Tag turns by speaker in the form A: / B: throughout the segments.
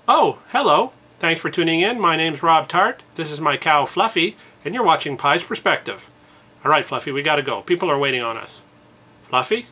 A: Oh, hello. Thanks for tuning in. My name's Rob Tart. This is my cow Fluffy, and you're watching Pie's Perspective. All right, Fluffy, we gotta go. People are waiting on us. Fluffy?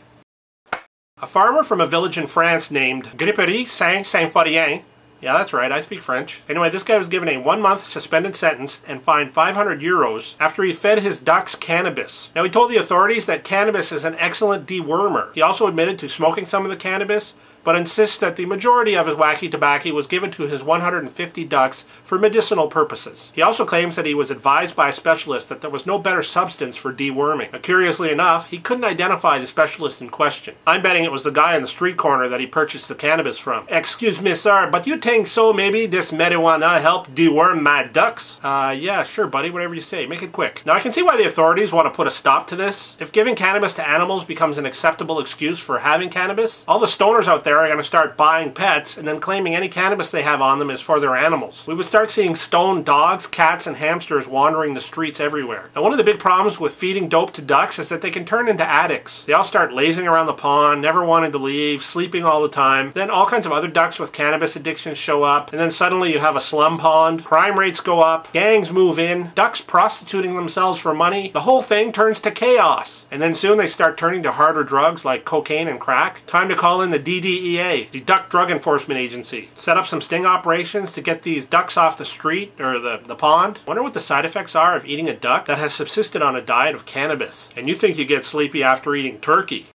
A: A farmer from a village in France named Gripperie Saint-Symphorien. Yeah, that's right, I speak French. Anyway, this guy was given a 1-month suspended sentence and fined 500 euros after he fed his ducks cannabis. Now, he told the authorities that cannabis is an excellent dewormer. He also admitted to smoking some of the cannabis, but insists that the majority of his wacky tobacco was given to his 150 ducks for medicinal purposes. He also claims that he was advised by a specialist that there was no better substance for deworming. Now, curiously enough, he couldn't identify the specialist in question. I'm betting it was the guy on the street corner that he purchased the cannabis from. Excuse me, sir, but you think so maybe this marijuana helped deworm my ducks? Yeah, sure, buddy, whatever you say. Make it quick. Now, I can see why the authorities want to put a stop to this. If giving cannabis to animals becomes an acceptable excuse for having cannabis, all the stoners out there are going to start buying pets and then claiming any cannabis they have on them is for their animals. We would start seeing stoned dogs, cats, and hamsters wandering the streets everywhere. Now, one of the big problems with feeding dope to ducks is that they can turn into addicts. They all start lazing around the pond, never wanting to leave, sleeping all the time. Then all kinds of other ducks with cannabis addictions show up, and then suddenly you have a slum pond. Crime rates go up, gangs move in, ducks prostituting themselves for money. The whole thing turns to chaos. And then soon they start turning to harder drugs like cocaine and crack. Time to call in the DDEA, the Duck Drug Enforcement Agency. Set up some sting operations to get these ducks off the street or the pond. Wonder what the side effects are of eating a duck that has subsisted on a diet of cannabis. And you think you get sleepy after eating turkey.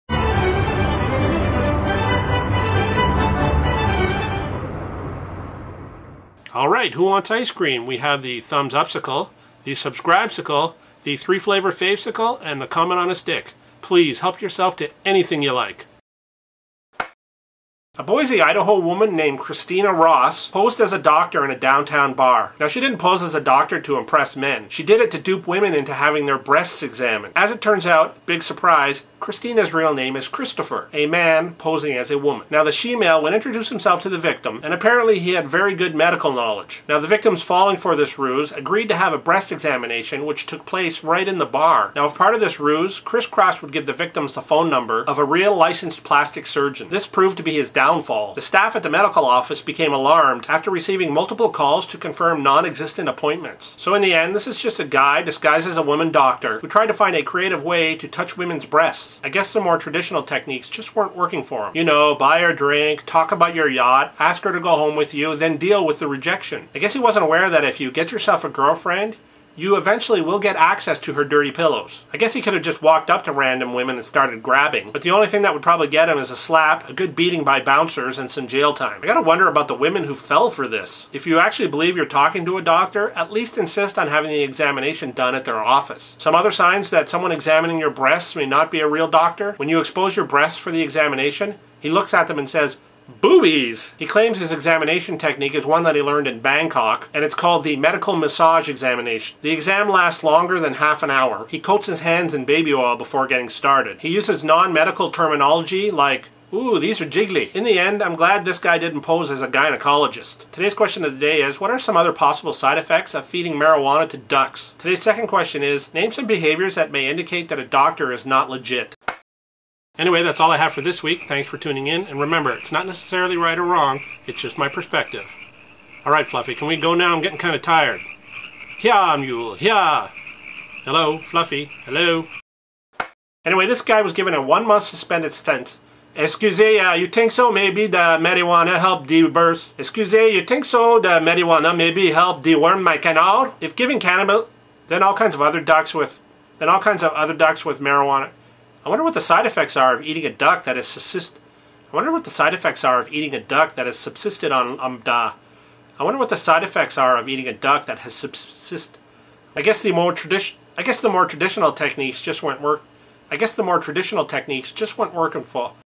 A: Alright, who wants ice cream? We have the thumbs upsicle, the subscribe-sicle, the 3-flavor fave-sicle, and the comment on a stick. Please help yourself to anything you like. A Boise, Idaho woman named Christina Ross posed as a doctor in a downtown bar. Now, she didn't pose as a doctor to impress men. She did it to dupe women into having their breasts examined. As it turns out, big surprise, Christina's real name is Christopher, a man posing as a woman. Now, the she-male would introduce himself to the victim, and apparently he had very good medical knowledge. Now, the victims falling for this ruse agreed to have a breast examination, which took place right in the bar. Now, as part of this ruse, Chris Cross would give the victims the phone number of a real licensed plastic surgeon. This proved to be his downfall. The staff at the medical office became alarmed after receiving multiple calls to confirm non-existent appointments. So in the end, this is just a guy disguised as a woman doctor who tried to find a creative way to touch women's breasts. I guess the more traditional techniques just weren't working for him. You know, buy her a drink, talk about your yacht, ask her to go home with you, then deal with the rejection. I guess he wasn't aware that if you get yourself a girlfriend, you eventually will get access to her dirty pillows. I guess he could have just walked up to random women and started grabbing, but the only thing that would probably get him is a slap, a good beating by bouncers, and some jail time. I gotta wonder about the women who fell for this. If you actually believe you're talking to a doctor, at least insist on having the examination done at their office. Some other signs that someone examining your breasts may not be a real doctor: when you expose your breasts for the examination, he looks at them and says, "Boobies!" He claims his examination technique is one that he learned in Bangkok, and it's called the medical massage examination. The exam lasts longer than half an hour. He coats his hands in baby oil before getting started. He uses non-medical terminology like, "Ooh, these are jiggly." In the end, I'm glad this guy didn't pose as a gynecologist. Today's question of the day is, what are some other possible side effects of feeding marijuana to ducks? Today's second question is, name some behaviors that may indicate that a doctor is not legit. Anyway, that's all I have for this week. Thanks for tuning in. And remember, it's not necessarily right or wrong. It's just my perspective. All right, Fluffy, can we go now? I'm getting kind of tired. Hya, mule, hya. Hello, Fluffy. Hello. Anyway, this guy was given a 1-month suspended sentence. Excusez, you think so? Maybe the marijuana helped deburst. Excusez, you think so? The marijuana maybe helped deworm my canard? If giving cannabis, then all kinds of other ducks with marijuana. I wonder what the side effects are of eating a duck that has subsisted. I wonder what the side effects are of eating a duck that has subsisted on I wonder what the side effects are of eating a duck that has subsisted. I guess the more traditional techniques just weren't working for.